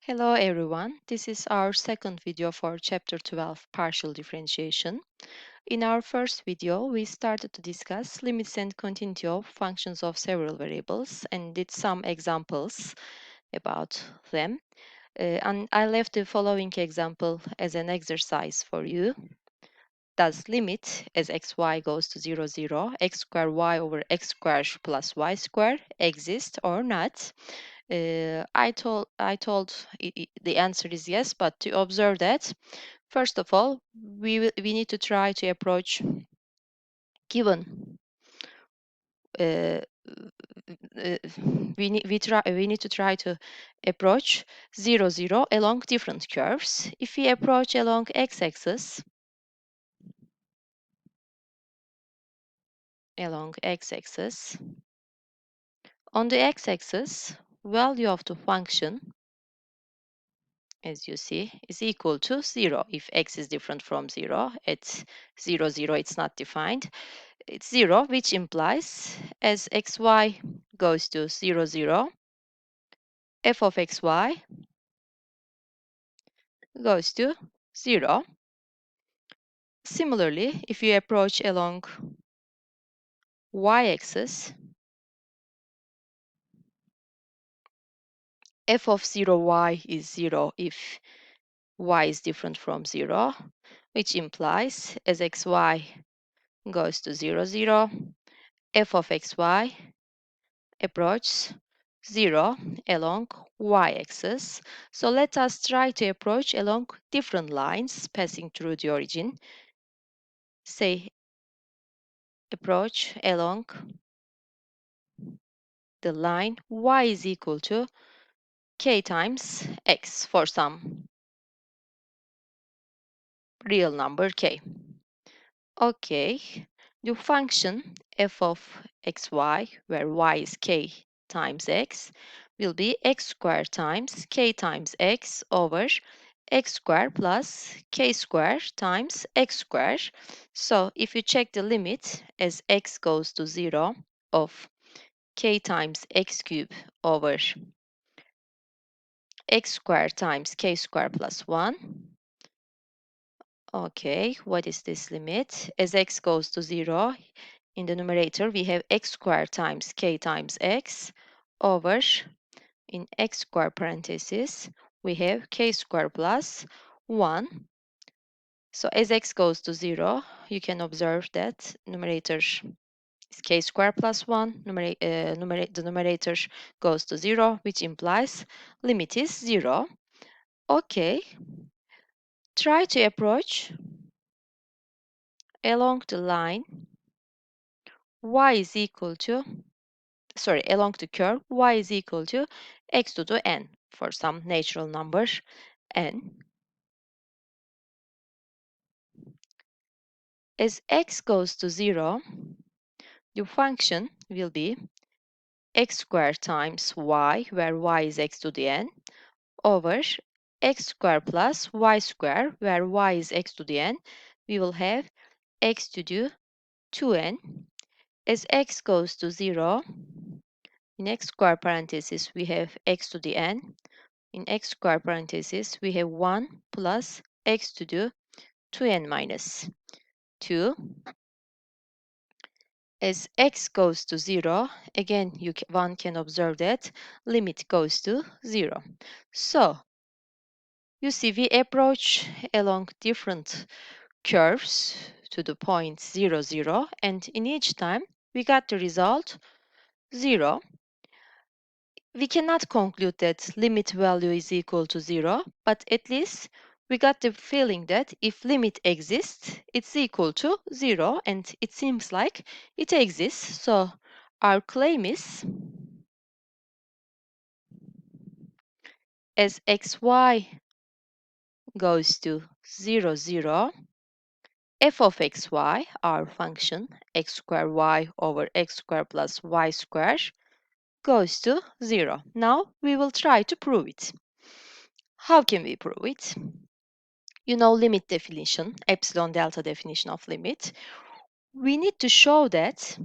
Hello everyone, this is our second video for Chapter 12 Partial Differentiation. In our first video, we started to discuss limits and continuity of functions of several variables and did some examples about them. And I left the following example as an exercise for you. Does limit as xy goes to 0, 0, x square y over x square plus y square exist or not? I told the answer is yes, but to observe that, first of all, we need to try to approach given uh, uh, we need to try to approach 0, 0 along different curves. If we approach along x-axis, on the x-axis, value of the function, as you see, is equal to 0. If x is different from 0, at 0, 0, it's not defined. It's 0, which implies as xy goes to 0, 0, f of xy goes to 0. Similarly, if you approach along y-axis, f of 0y is 0 if y is different from 0, which implies as xy goes to 0, 0, f of xy approaches 0 along y-axis. So let us try to approach along different lines passing through the origin. Say approach along the line y is equal to k times x for some real number k. Okay, the function f of xy, where y is k times x, will be x squared times k times x over x squared plus k squared times x squared. So if you check the limit as x goes to 0 of k times x cubed over x squared times k squared plus 1. Okay, what is this limit? As x goes to 0, in the numerator we have x squared times k times x over, in x squared parentheses, we have k squared plus 1. So as x goes to 0, you can observe that numerator is k squared plus 1. The numerator goes to 0, which implies limit is 0. Okay, try to approach along the line y is equal to, along the curve y is equal to x to the n for some natural number n. As x goes to 0, the function will be x squared times y, where y is x to the n, over x squared plus y squared, where y is x to the n. We will have x to the 2n. As x goes to 0, in x squared parentheses we have x to the n. In x squared parentheses we have 1 plus x to the 2n minus 2. As x goes to 0, again one can observe that limit goes to 0. So you see we approach along different curves to the point 0, 0, and in each time we got the result 0. We cannot conclude that limit value is equal to 0, but at least we got the feeling that if limit exists, it's equal to 0, and it seems like it exists. So our claim is as xy goes to 0, 0, f of xy, our function, x squared y over x squared plus y squared, goes to 0. Now we will try to prove it. How can we prove it? You know limit definition, epsilon delta definition of limit. We need to show that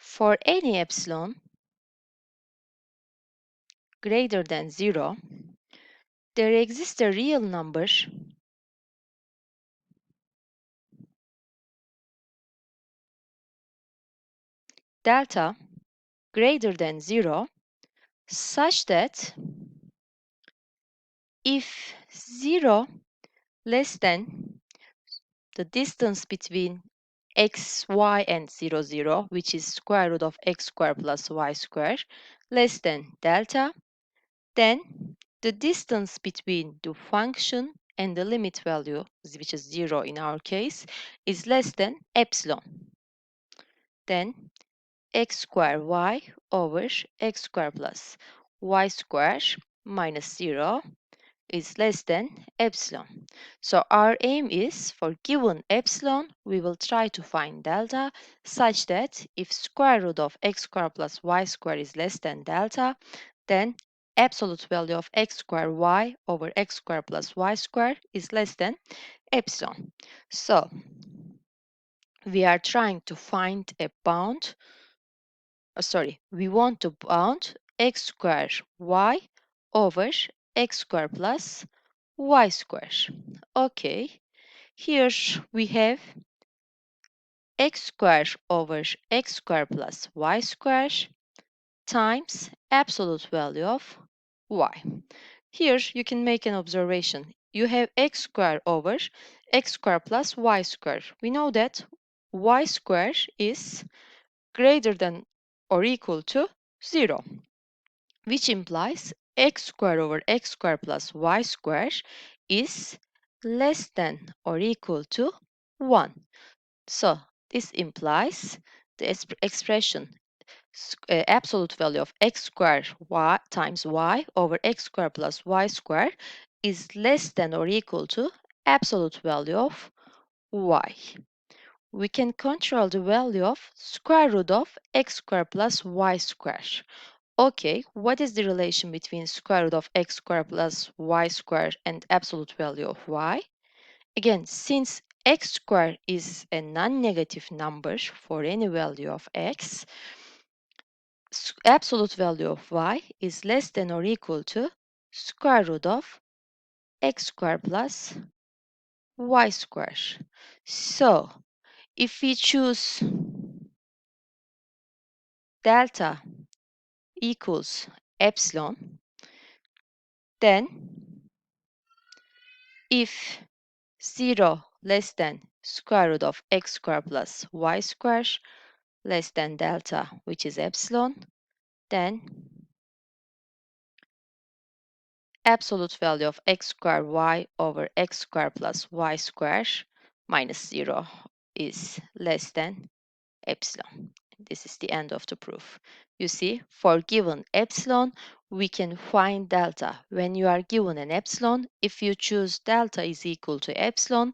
For any epsilon greater than 0, there exists a real number delta greater than 0 such that if 0 less than the distance between x, y, and 0, 0, which is square root of x squared plus y squared, less than delta, then the distance between the function and the limit value, which is 0 in our case, is less than epsilon. Then x squared y over x squared plus y squared minus 0 is less than epsilon. So our aim is, for given epsilon, we will try to find delta such that if square root of x squared plus y squared is less than delta, then absolute value of x squared y over x squared plus y squared is less than epsilon. So we are trying to find a bound, we want to bound x squared y over x squared plus y squared. Okay, here we have x squared over x squared plus y squared times absolute value of y. Here you can make an observation. You have x squared over x squared plus y squared. We know that y squared is greater than or equal to 0, which implies x squared over x squared plus y squared is less than or equal to 1. So this implies the expression absolute value of x squared y times y over x squared plus y squared is less than or equal to absolute value of y. We can control the value of square root of x squared plus y squared. Okay, what is the relation between square root of x squared plus y squared and absolute value of y? Again, since x squared is a non-negative number for any value of x, absolute value of y is less than or equal to square root of x squared plus y squared. So, if we choose delta equals epsilon, then if 0 less than square root of x squared plus y squared less than delta, which is epsilon, then absolute value of x squared y over x squared plus y squared minus 0 is less than epsilon. This is the end of the proof. You see, for given epsilon, we can find delta. When you are given an epsilon, if you choose delta is equal to epsilon,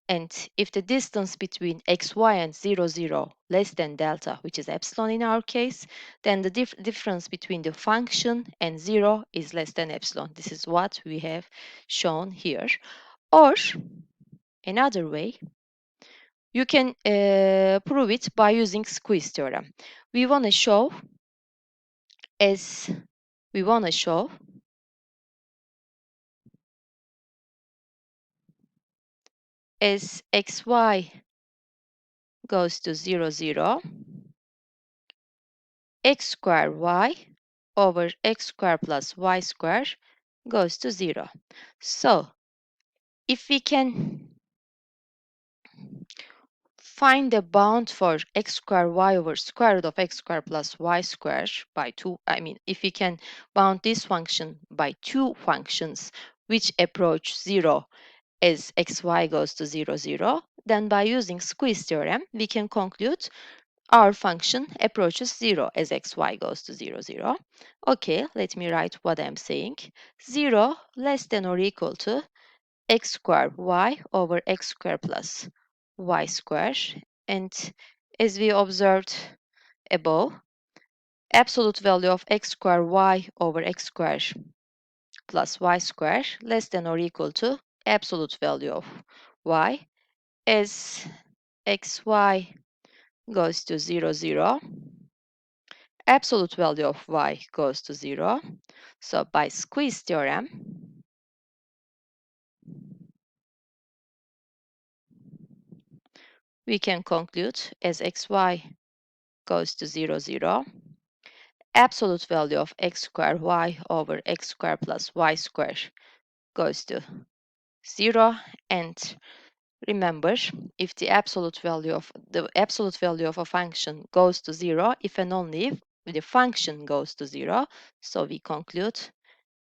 and if the distance between x, y, and 0, 0 less than delta, which is epsilon in our case, then the difference between the function and 0 is less than epsilon. This is what we have shown here. Or another way, you can prove it by using squeeze theorem. We want to show as as xy goes to 0, 0, x squared y over x squared plus y squared goes to 0. So, if we can find the bound for x squared y over square root of x squared plus y squared by 2, if we can bound this function by two functions which approach 0 as xy goes to 0, 0, then by using squeeze theorem, we can conclude our function approaches 0 as xy goes to 0, 0. Okay, let me write what I'm saying. 0 less than or equal to x squared y over x squared plus y squared. And as we observed above, absolute value of x squared y over x squared plus y squared less than or equal to absolute value of y as xy goes to 0, 0. Absolute value of y goes to 0. So by squeeze theorem, we can conclude as xy goes to 0, 0, absolute value of x squared y over x squared plus y squared goes to 0. And remember, if the absolute value of a function goes to 0, if and only if the function goes to 0, so we conclude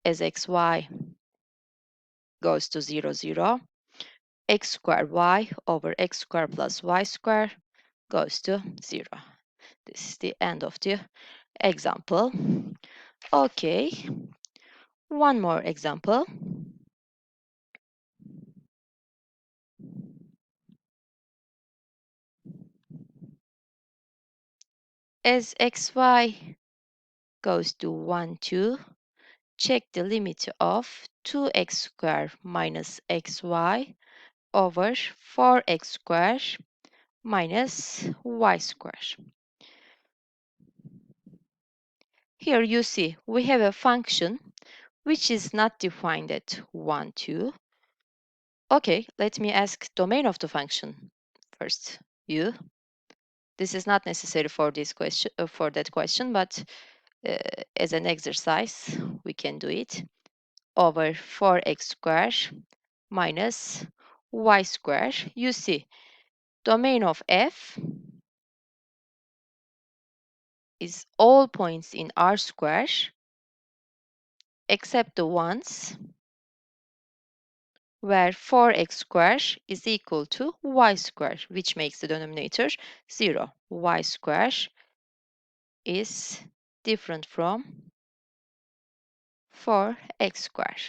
as xy goes to 0, 0, x squared y over x squared plus y squared goes to 0. This is the end of the example. Okay, one more example. As xy goes to 1, 2, check the limit of 2x squared minus xy over 4x squared minus y squared. Here you see we have a function which is not defined at 1, 2. Okay, let me ask domain of the function first. You. This is not necessary for this question, for that question, but as an exercise, we can do it. Over 4x squared minus y squared. You see, domain of f is all points in R square except the ones where 4x squared is equal to y squared, which makes the denominator 0. Y squared is different from 4x squared.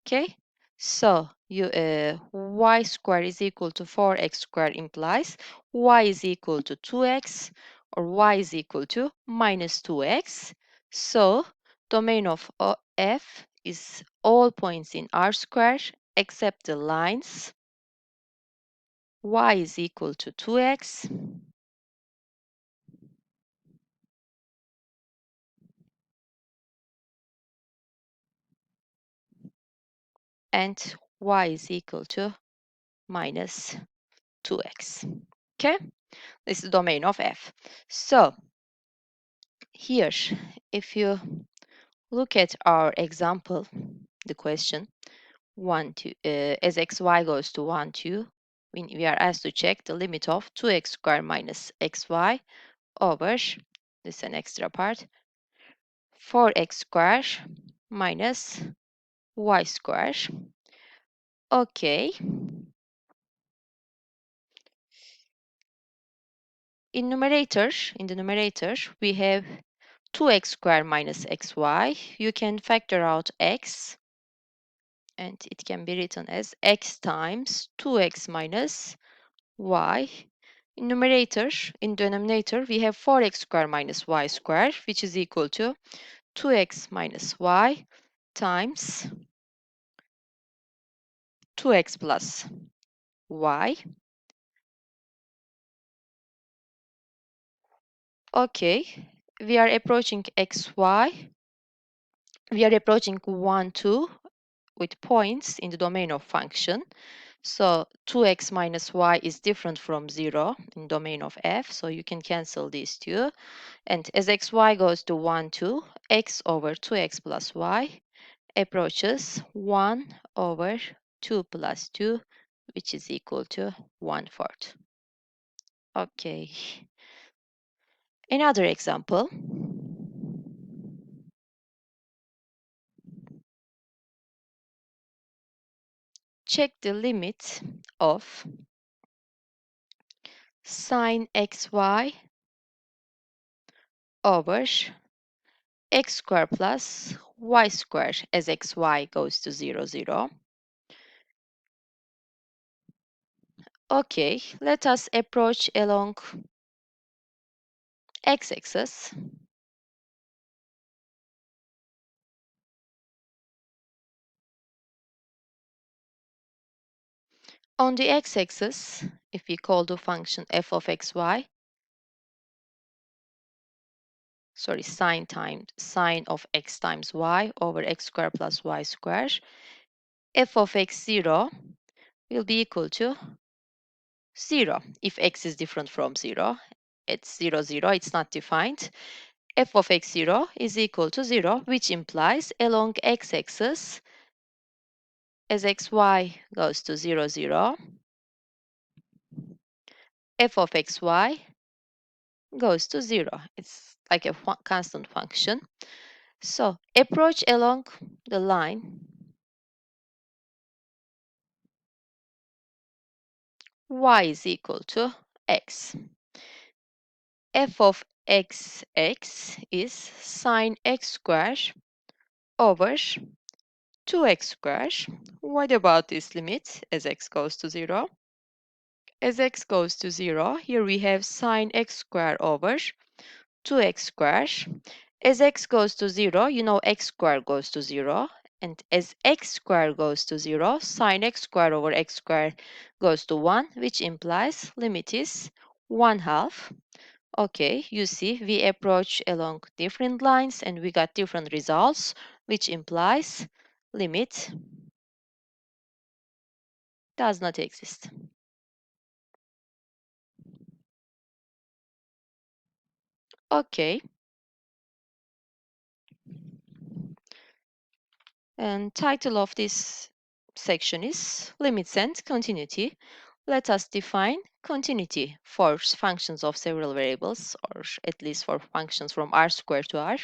Okay, so y squared is equal to 4x squared implies y is equal to 2x or y is equal to minus 2x. So domain of f is all points in R squared except the lines y is equal to 2x and y is equal to minus 2x. Okay, this is the domain of f. So here, if you look at our example, the question 1, 2, as xy goes to 1, 2, we are asked to check the limit of 2x squared minus xy over, this is an extra part, 4x squared minus y squared. Okay, in the numerator, we have 2x squared minus xy. You can factor out x, and it can be written as x times 2x minus y. In denominator, we have 4x squared minus y squared, which is equal to 2x minus y times 2x plus y. Okay, we are approaching xy. We are approaching 1, 2 with points in the domain of function. So 2x minus y is different from 0 in domain of f, so you can cancel these two. And as xy goes to 1, 2, x over 2x plus y approaches 1 over 2 plus 2, which is equal to 1/4. Okay, another example. Check the limit of sine xy over x squared plus y squared as xy goes to 0, 0. Okay, let us approach along x-axis. On the x-axis, if we call the function f of xy, sine of x times y over x squared plus y squared, f of x0 will be equal to 0. If x is different from 0, it's 0, 0, it's not defined. F of x0 is equal to 0, which implies along x-axis, as xy goes to 0, 0, f of xy goes to 0. It's like a constant function. So approach along the line y is equal to x. F of x is sine x squared over 2x squared. What about this limit as x goes to 0? As x goes to 0, here we have sine x squared over 2x squared. As x goes to 0, you know x squared goes to 0. And as x squared goes to 0, sine x squared over x squared goes to 1, which implies limit is 1/2. Okay, you see, we approach along different lines and we got different results, which implies limit does not exist. Okay, and title of this section is Limits and Continuity. Let us define continuity for functions of several variables, or at least for functions from r squared to r.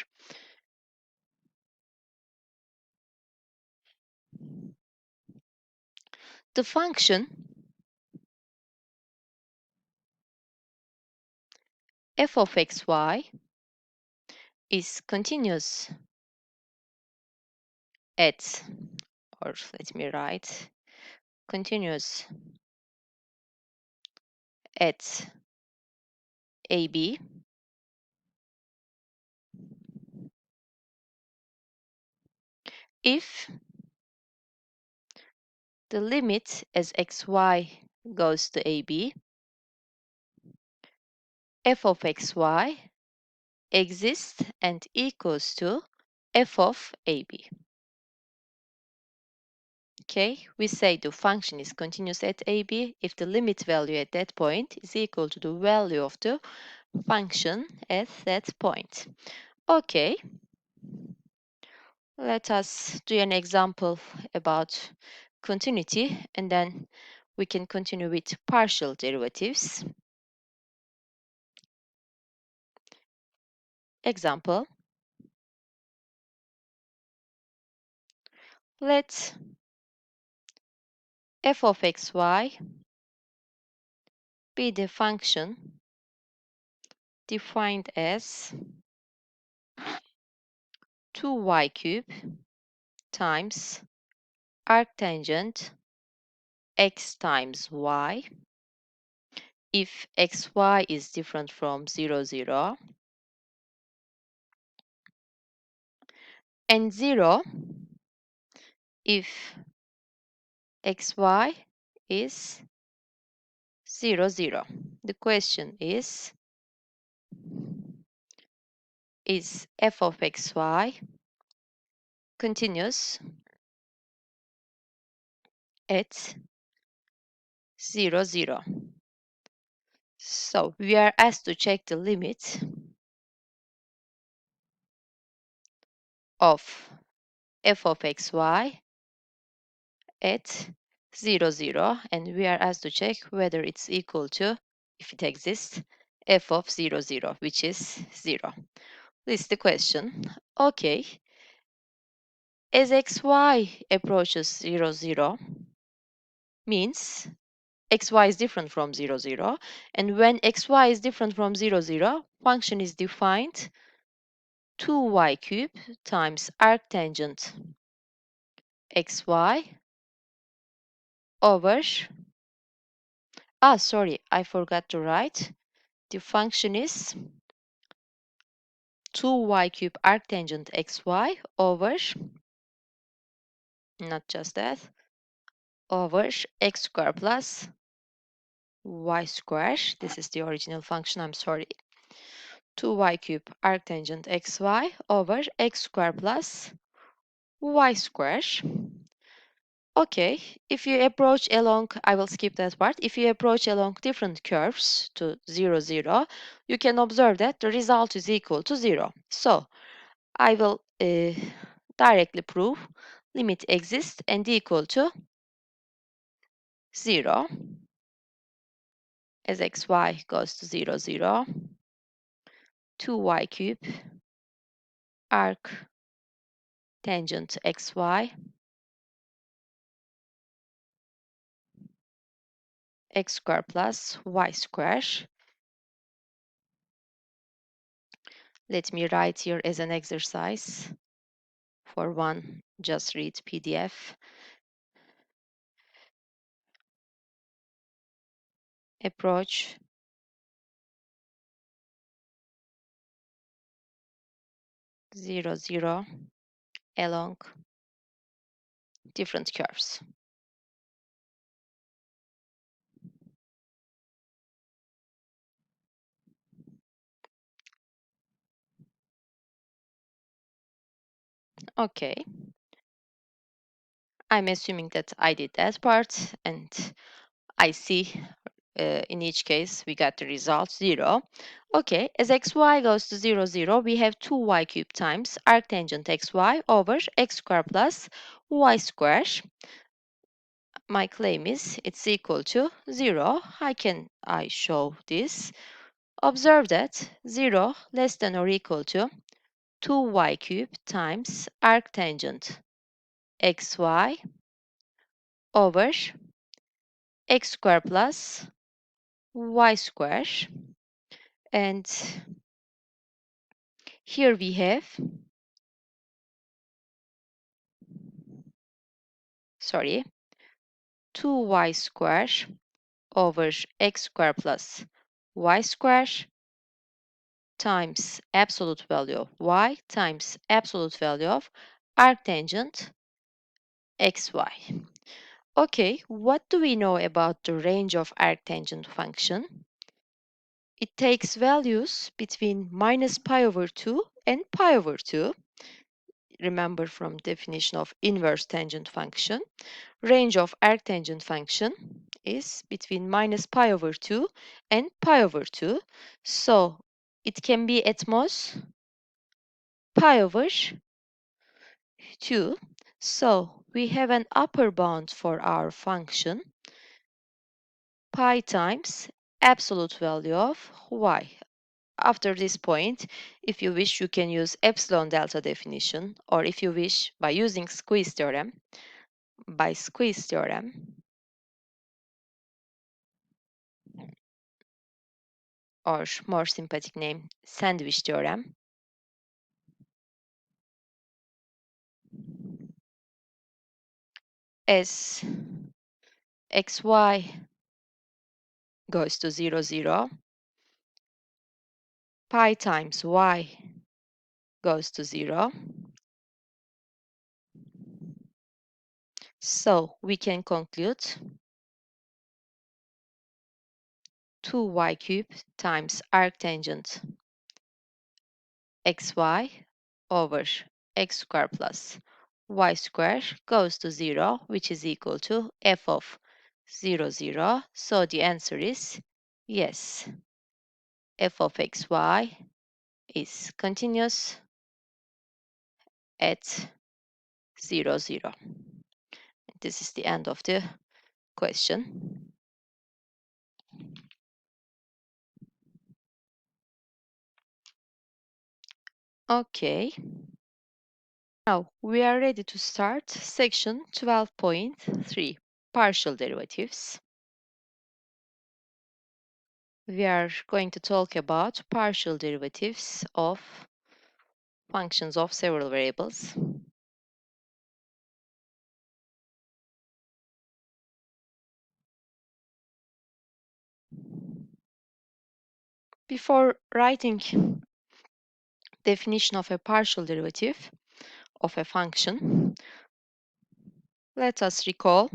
The function f of xy is continuous at, or let me write, continuous at AB if the limit as xy goes to AB, f of xy exists and equals to f of AB. Okay, we say the function is continuous at AB if the limit value at that point is equal to the value of the function at that point. Okay, let us do an example about continuity and then we can continue with partial derivatives. Example, let f of xy be the function defined as 2y cubed times arctangent x times y if xy is different from 0, 0 and 0 if xy is 0, 0. The question is f of xy continuous at 0, 0? So we are asked to check the limit of f of xy at 0, 0, and we are asked to check whether it's equal to, if it exists, f of 0, 0, which is 0. This is the question. Okay, as xy approaches 0, 0, means xy is different from 0, 0, and when xy is different from 0, 0, function is defined 2y cubed times arctangent xy over, sorry, I forgot to write. The function is 2y cubed arctangent xy over, not just that, over x squared plus y squared. This is the original function, I'm sorry. 2y cubed arctangent xy over x squared plus y squared. Okay, if you approach along, I will skip that part. If you approach along different curves to 0, 0, you can observe that the result is equal to 0. So, I will directly prove limit exists and equal to 0 as xy goes to 0, 0, 2y cubed arc tangent xy, x squared plus y squared. Let me write here as an exercise. For one, just read PDF. Approach zero zero along different curves. Okay, I'm assuming that I did that part, and I see in each case we got the result 0. Okay, as xy goes to 0, 0, we have 2y cubed times arctangent xy over x squared plus y squared. My claim is it's equal to 0. How can I show this? Observe that 0 less than or equal to 2y cubed times arctangent xy over x squared plus y squared. And here we have, 2y squared over x squared plus y squared times absolute value of y times absolute value of arctangent xy. Okay, what do we know about the range of arctangent function? It takes values between minus pi over 2 and pi over 2. Remember from definition of inverse tangent function. Range of arctangent function is between minus pi over 2 and pi over 2. So it can be at most pi over 2. So we have an upper bound for our function, pi times absolute value of y. After this point, if you wish, you can use epsilon delta definition, or if you wish, by using squeeze theorem. By squeeze theorem, or more sympathetic name, sandwich theorem, as xy goes to 0, 0, pi times y goes to 0. So we can conclude 2y cubed times arctangent xy over x squared plus y squared goes to 0, which is equal to f of 0, 0. So the answer is yes. F of xy is continuous at 0, 0. This is the end of the question. Okay. Now we are ready to start section 12.3, partial derivatives. We are going to talk about partial derivatives of functions of several variables. Before writing definition of a partial derivative of a function, let us recall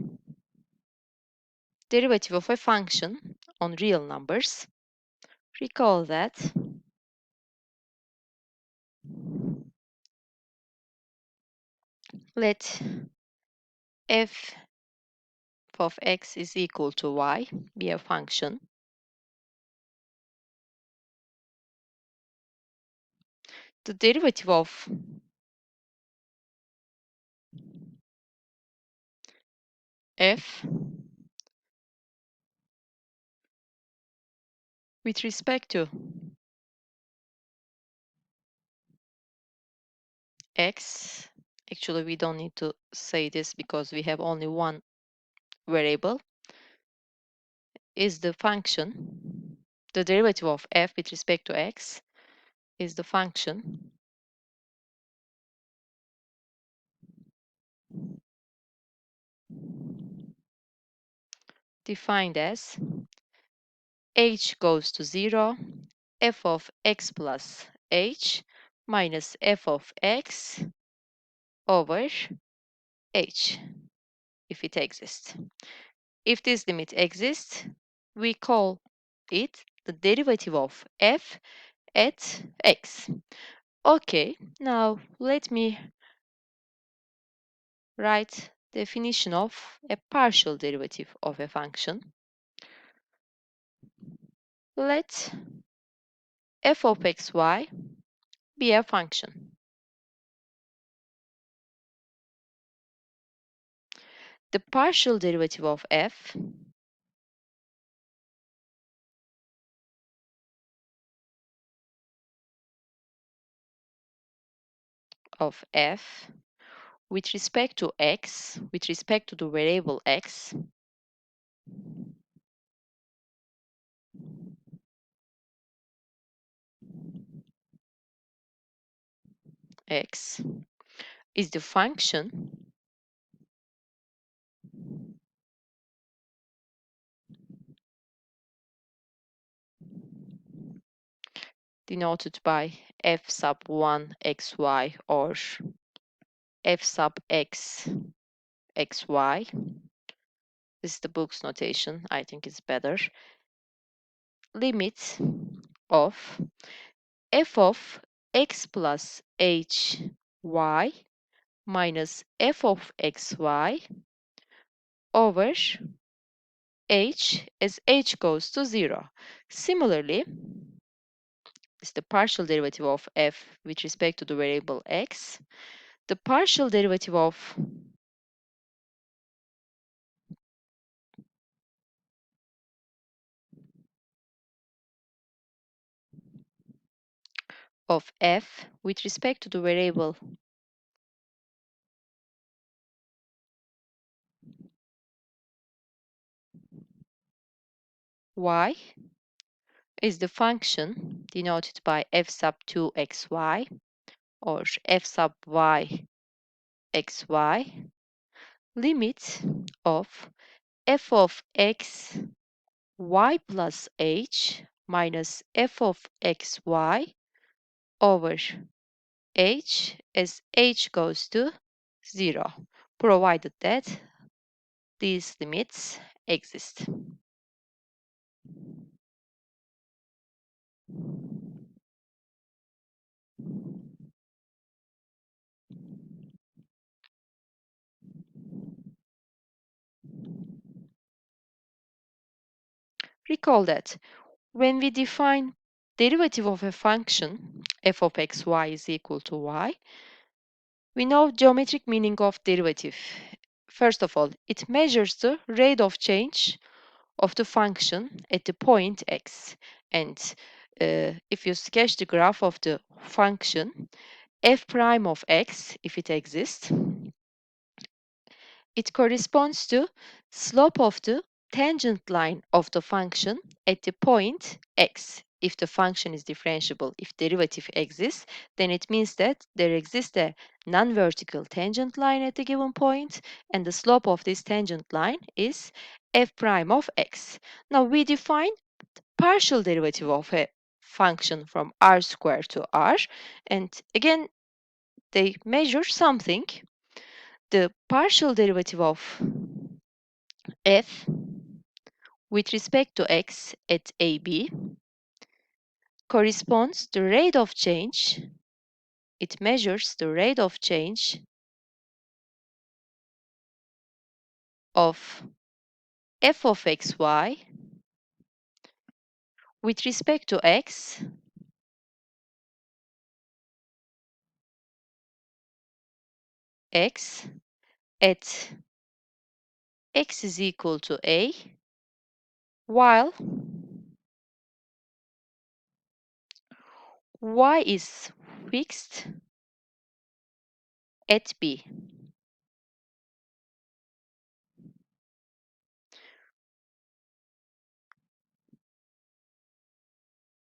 derivative of a function on real numbers. Recall that let f of x is equal to y be a function. The derivative of f with respect to x, actually we don't need to say this because we have only one variable, is the function. The derivative of f with respect to x is the function defined as h goes to 0, f of x plus h minus f of x over h, if it exists. If this limit exists, we call it the derivative of f at x. Okay, now let me write definition of a partial derivative of a function. Let f of xy be a function. The partial derivative of f with respect to x, with respect to the variable x, x is the function denoted by f sub 1 xy or f sub x xy. This is the book's notation. I think it's better. Limit of f of x plus h y minus f of xy over h as h goes to 0. Similarly, is the partial derivative of f with respect to the variable x. The partial derivative of f with respect to the variable y is the function denoted by f sub 2 xy or f sub y xy. Limit of f of x y plus h minus f of xy over h as h goes to 0, provided that these limits exist. Recall that when we define derivative of a function f of xy is equal to y, we know geometric meaning of derivative. First of all, it measures the rate of change of the function at the point x. And if you sketch the graph of the function f prime of x, if it exists, it corresponds to slope of the tangent line of the function at the point x. If the function is differentiable, if derivative exists, then it means that there exists a non-vertical tangent line at a given point, and the slope of this tangent line is f prime of x. Now we define partial derivative of a function from r squared to r, and again they measure something. The partial derivative of f with respect to x at AB corresponds to rate of change. It measures the rate of change of f of xy with respect to x at x is equal to a, while y is fixed at b.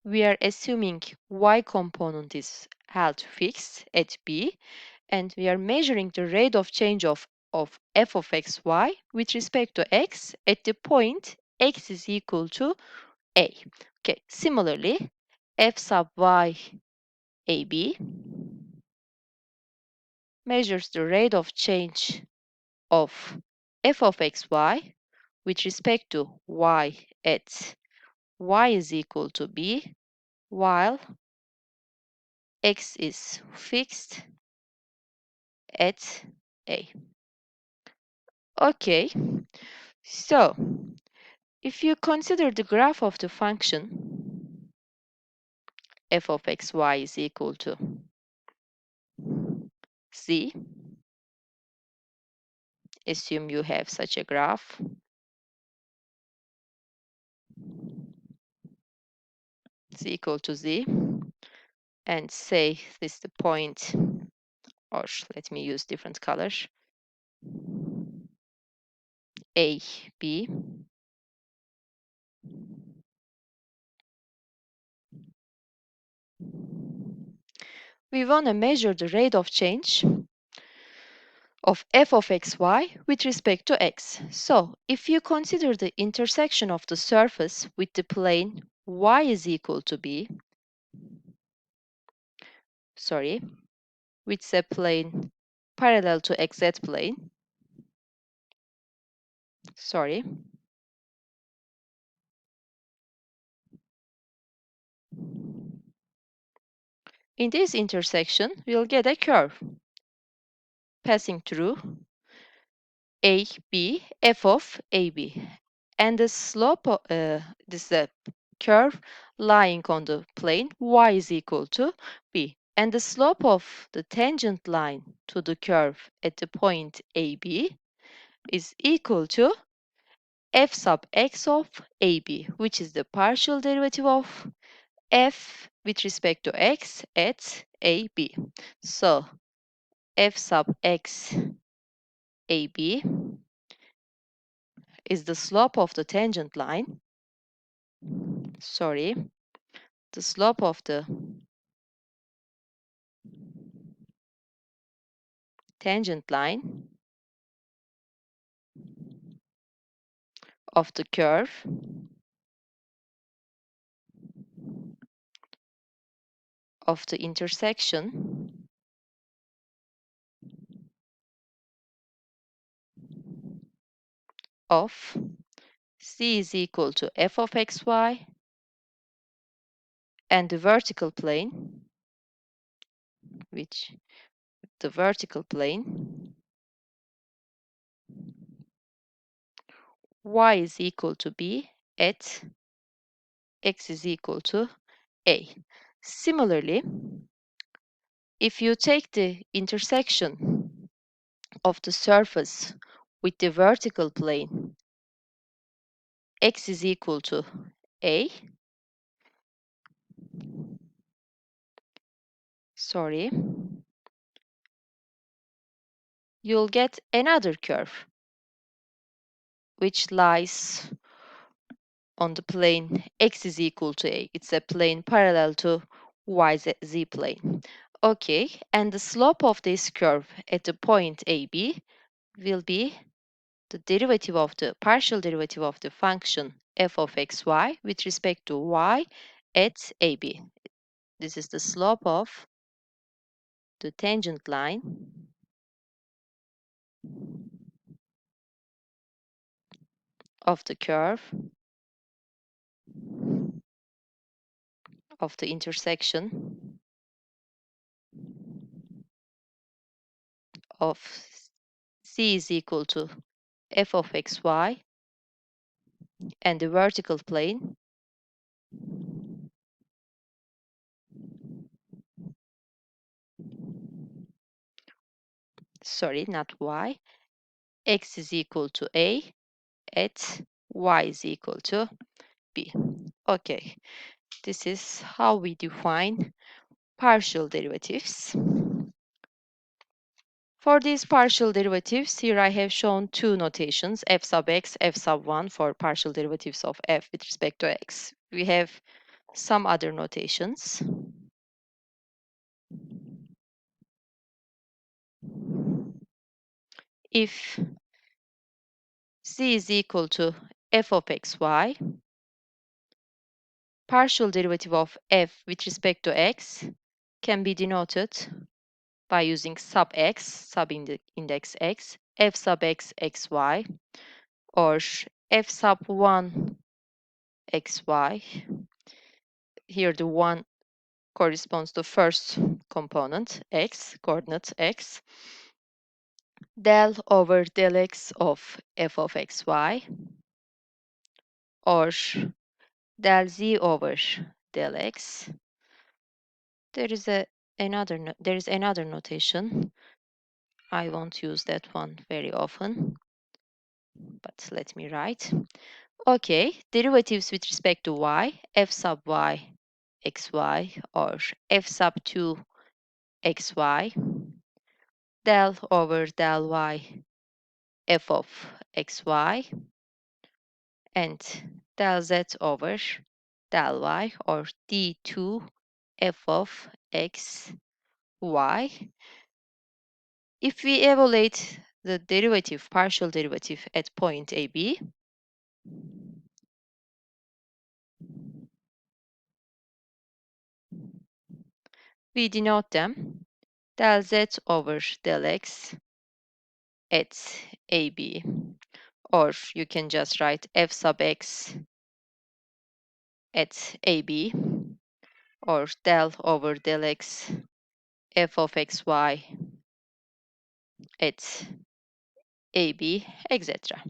We are assuming y component is held fixed at b, and we are measuring the rate of change of f of xy with respect to x at the point x is equal to a. Okay, similarly, f sub y ab measures the rate of change of f of xy with respect to y at y is equal to b, while x is fixed at a. Okay, so if you consider the graph of the function f of xy is equal to z, assume you have such a graph, is equal to z, and say this is the point, or let me use different color, a, b. We want to measure the rate of change of f of xy with respect to x. So if you consider the intersection of the surface with the plane y is equal to b, with the plane parallel to xz plane, in this intersection we'll get a curve passing through AB, f of AB, and the slope of this curve lying on the plane y is equal to b, and the slope of the tangent line to the curve at the point AB is equal to f sub x of AB, which is the partial derivative of f with respect to x at AB. So f sub x AB is the slope of the tangent line, the slope of the tangent line of the curve of the intersection of c is equal to f of xy and the vertical plane, which the vertical plane y is equal to b at x is equal to a. Similarly, if you take the intersection of the surface with the vertical plane x is equal to a, you'll get another curve which lies on the plane x is equal to a. It's a plane parallel to z plane. Okay, and the slope of this curve at the point AB will be the derivative of the partial derivative of the function f of xy with respect to y at AB. This is the slope of the tangent line of the curve of the intersection of c is equal to f of xy and the vertical plane sorry, not y, x is equal to a at y is equal to b. Okay, this is how we define partial derivatives. For these partial derivatives, here I have shown two notations, f sub x, f sub 1 for partial derivatives of f with respect to x. We have some other notations. If c is equal to f of xy, partial derivative of f with respect to x can be denoted by using sub x, sub-index x, f sub x xy, or f sub 1 xy. Here the 1 corresponds to first component, x, coordinate x, del over del x of f of xy, or del z over del x. There is another notation. I won't use that one very often, but let me write. Okay, derivatives with respect to y, f sub y xy, or f sub 2 xy, del over del y f of xy, and del z over del y, or d2 f of x y. If we evaluate the derivative, partial derivative at point AB, we denote them del z over del x at AB, or you can just write f sub x at AB, or del over del x f of xy at AB, etc.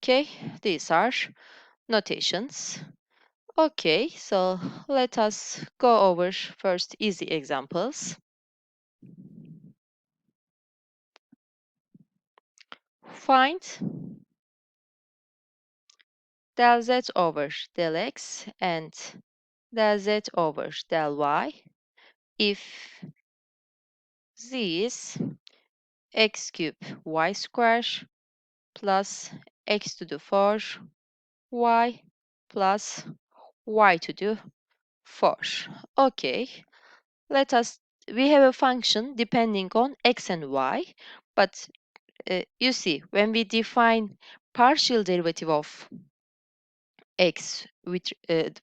Okay, these are notations. Okay, so let us go over first easy examples. Find del z over del x and del z over del y if z is x cubed y square plus x to the 4 y plus y to the 4. Okay, we have a function depending on x and y, but you see, when we define partial derivative of x with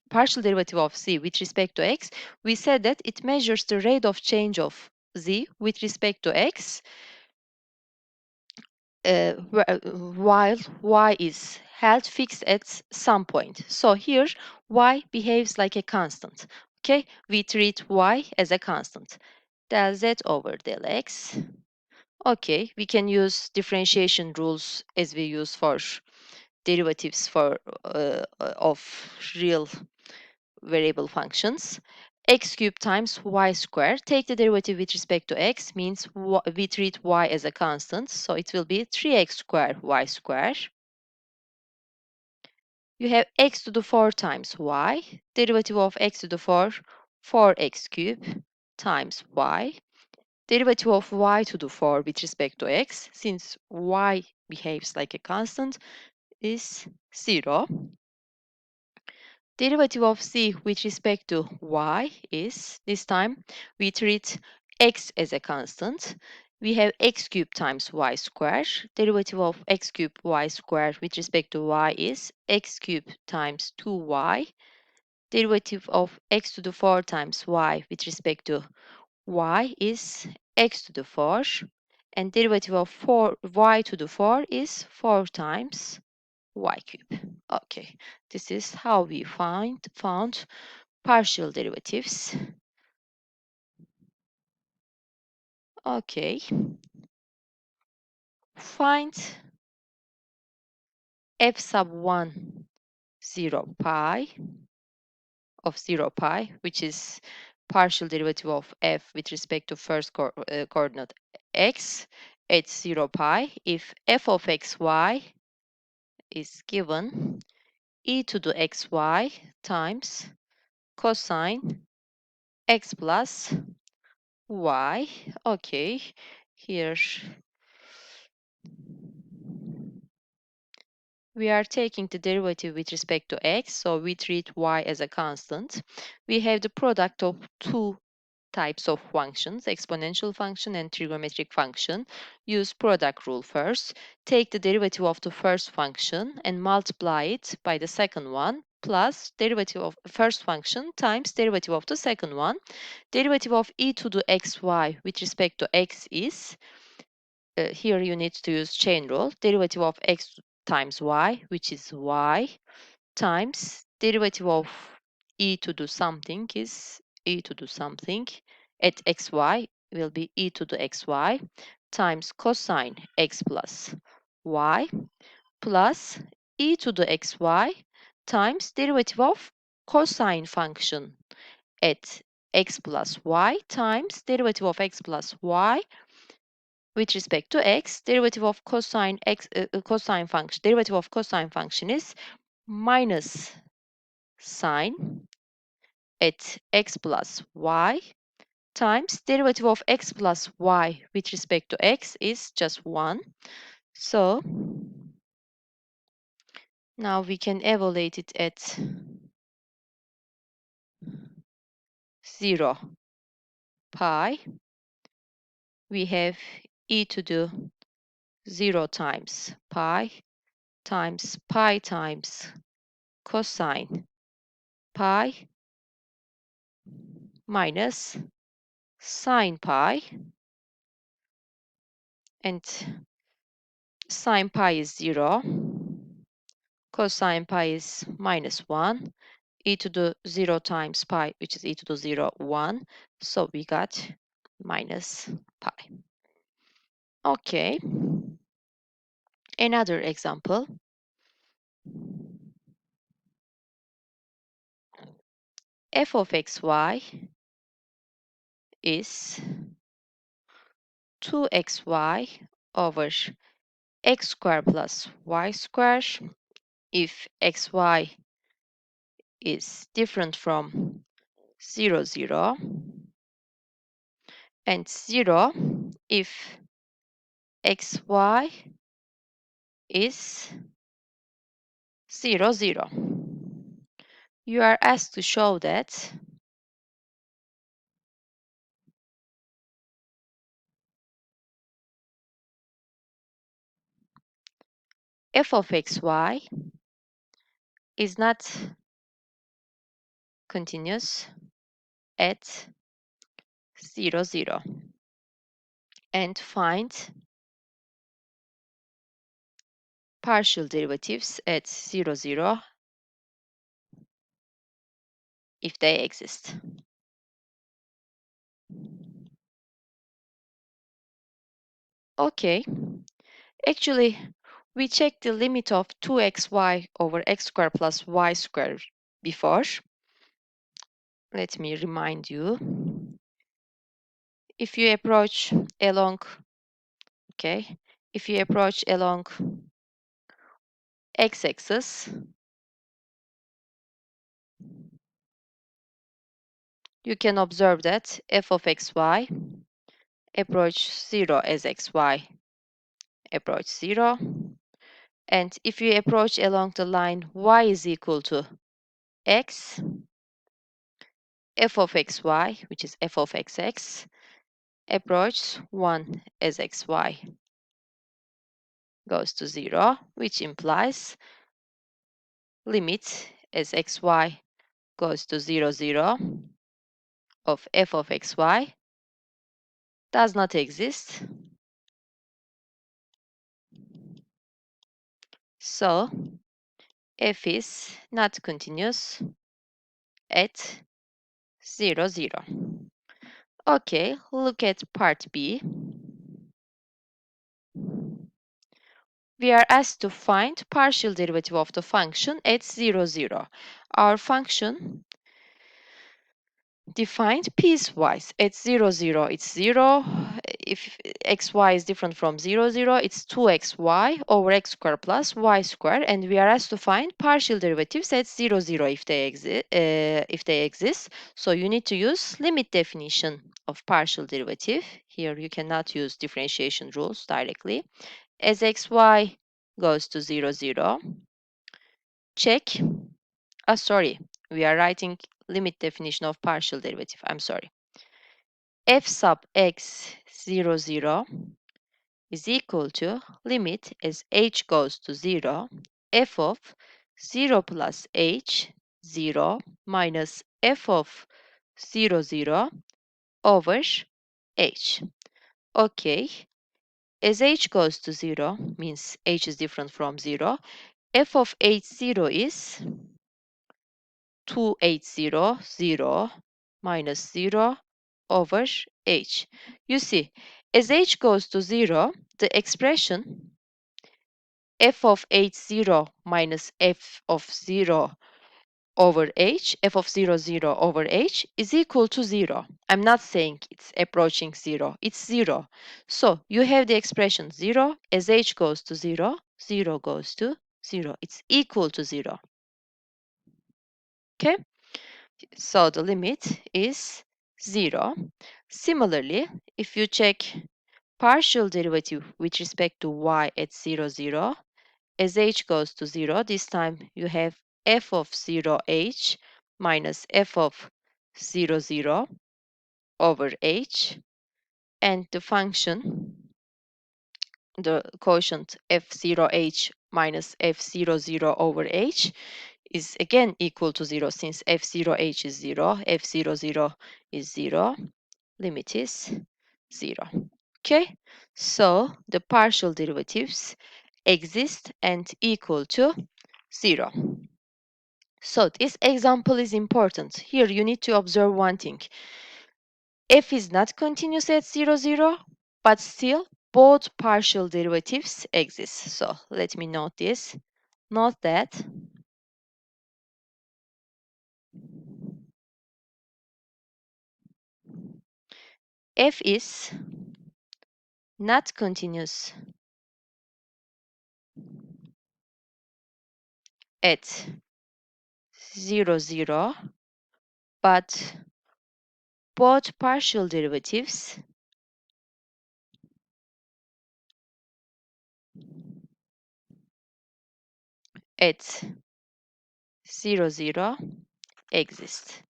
partial derivative of z with respect to x, we said that it measures the rate of change of z with respect to x while y is held fixed at some point. So here y behaves like a constant. Okay, we treat y as a constant. Del z over del x. Okay, we can use differentiation rules as we use for derivatives of real variable functions. X cubed times y squared. Take the derivative with respect to x means we treat y as a constant, so it will be 3x squared y squared. You have x to the 4 times y. Derivative of x to the 4, 4x cubed times y. Derivative of y to the 4 with respect to x, since y behaves like a constant, is 0. Derivative of c with respect to y is, this time, we treat x as a constant. We have x cubed times y squared. Derivative of x cubed y squared with respect to y is x cubed times 2y. Derivative of x to the 4 times y with respect to y is x to the 4. And derivative of y to the 4 is 4 times y cube. Okay, this is how we found partial derivatives. Okay, find f sub 1 0 pi of 0 pi, which is partial derivative of f with respect to first coordinate x at 0 pi if f of xy is given e to the xy times cosine x plus y. Okay, here we are taking the derivative with respect to x, so we treat y as a constant. We have the product of two types of functions, exponential function and trigonometric function. Use product rule first. Take the derivative of the first function and multiply it by the second one plus derivative of the first function times derivative of the second one. Derivative of e to the xy with respect to x is, here you need to use chain rule, derivative of x times y, which is y, times derivative of e to do something is e to do something at xy will be e to the xy times cosine x plus y plus e to the xy times derivative of cosine function at x plus y times derivative of x plus y with respect to x. Derivative of cosine x cosine function, derivative of cosine function is minus sine at x plus y times derivative of x plus y with respect to x is just 1. So now we can evaluate it at 0 pi. We have e to the 0 times pi times cosine pi minus sine pi, and sine pi is 0, cosine pi is minus 1, e to the 0 times pi, which is e to the 0, 1. So we got minus pi. Okay, another example. F of xy is 2xy over x squared plus y squared if xy is different from 0, 0, and 0 if xy is 0, 0. You are asked to show that f of xy is not continuous at 0, 0, and find partial derivatives at 0, 0 if they exist. Okay, actually, we checked the limit of 2xy over x squared plus y squared before. Let me remind you. If you approach along, okay, if you approach along x-axis, you can observe that f of xy approach 0 as xy approach 0. And if you approach along the line y is equal to x, f of xy, which is f of xx, approach 1 as xy goes to 0, which implies limit as xy goes to 0, 0 of f of xy does not exist. So f is not continuous at 0, 0. Okay, look at part B. We are asked to find partial derivative of the function at 0, 0. Our function defined piecewise. At 0, 0, it's 0. If xy is different from 0, 0, it's 2xy over x squared plus y squared. And we are asked to find partial derivatives at 0, 0 if they exist. So you need to use limit definition of partial derivative. Here you cannot use differentiation rules directly. As xy goes to 0, 0, check. Sorry, we are writing limit definition of partial derivative. I'm sorry. F sub x 0, 0 is equal to limit as h goes to 0, f of 0 plus h 0 minus f of 0, 0 over h. Okay, as h goes to 0 means h is different from 0. F of h 0 is 2800 minus 0 over h. You see, as h goes to 0, the expression f of h 0 minus f of 0 over h, f of 0, 0 over h is equal to 0. I'm not saying it's approaching 0, it's 0. So you have the expression 0, as h goes to 0, 0 goes to 0. It's equal to 0. Okay? So the limit is 0. Similarly, if you check partial derivative with respect to y at 0, 0, as h goes to 0, this time you have f of 0h minus f of 0, 0 over h, and the function, the quotient f0h minus f00 over h is again equal to 0 since f0h is 0, f00 is 0, limit is 0. Okay, so the partial derivatives exist and equal to 0. So this example is important. Here you need to observe one thing. F is not continuous at 0, 0, but still both partial derivatives exist. So let me note this. Note that f is not continuous at 0, 0, but both partial derivatives at 0, 0 exist.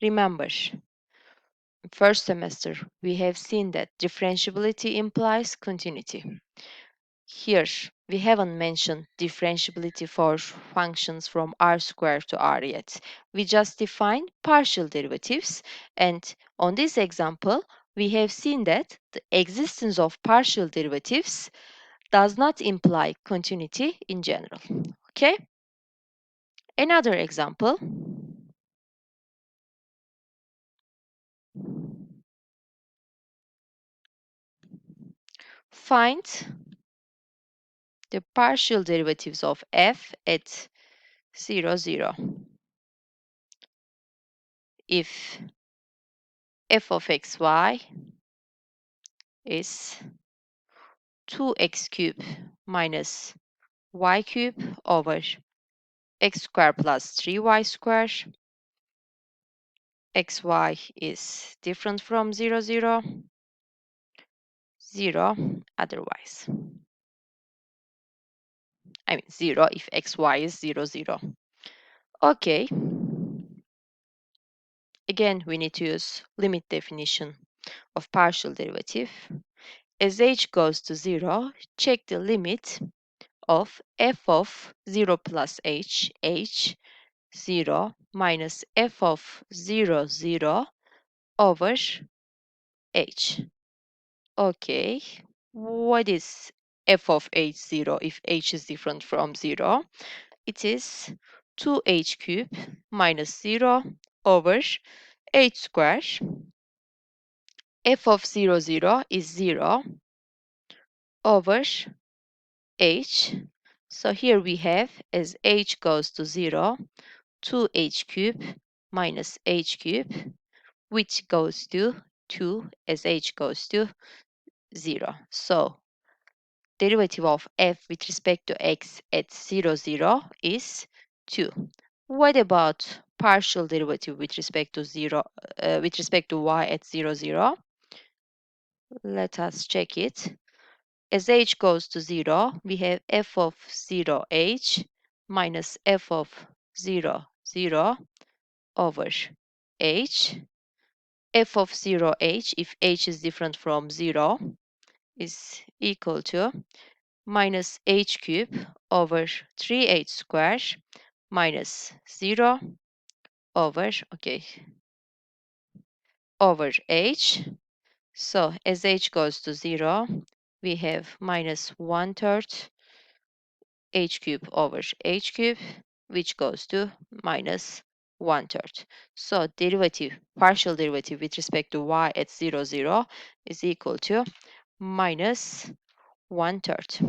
Remember, first semester we have seen that differentiability implies continuity. Here, we haven't mentioned differentiability for functions from r squared to r yet. We just defined partial derivatives, and on this example, we have seen that the existence of partial derivatives does not imply continuity in general. Okay? Another example. Find the partial derivatives of f at 0, 0. If f of xy is 2x cubed minus y cubed over x squared plus 3y squared, xy is different from 0, 0, 0 otherwise. I mean 0 if xy is 0, 0. Okay. Again, we need to use limit definition of partial derivative. As h goes to 0, check the limit of f of 0 plus h, 0 minus f of 0, 0 over h. Okay, what is f of h 0 if h is different from 0. It is 2h cubed minus 0 over h square. F of 0, 0 is 0 over h. So here we have, as h goes to 0, 2h cubed minus h cubed, which goes to 2 as h goes to 0. So derivative of f with respect to x at 0, 0 is 2. What about partial derivative with respect to with respect to y at 0, 0? Let us check it. As h goes to 0, we have f of 0h minus f of 0, 0 over h. F of 0h, if h is different from 0, is equal to minus h cubed over 3h squared minus 0 over, over h. So as h goes to 0, we have minus 1/3 h cubed over h cubed, which goes to minus 1/3. So partial derivative with respect to y at 0, 0 is equal to minus 1/3.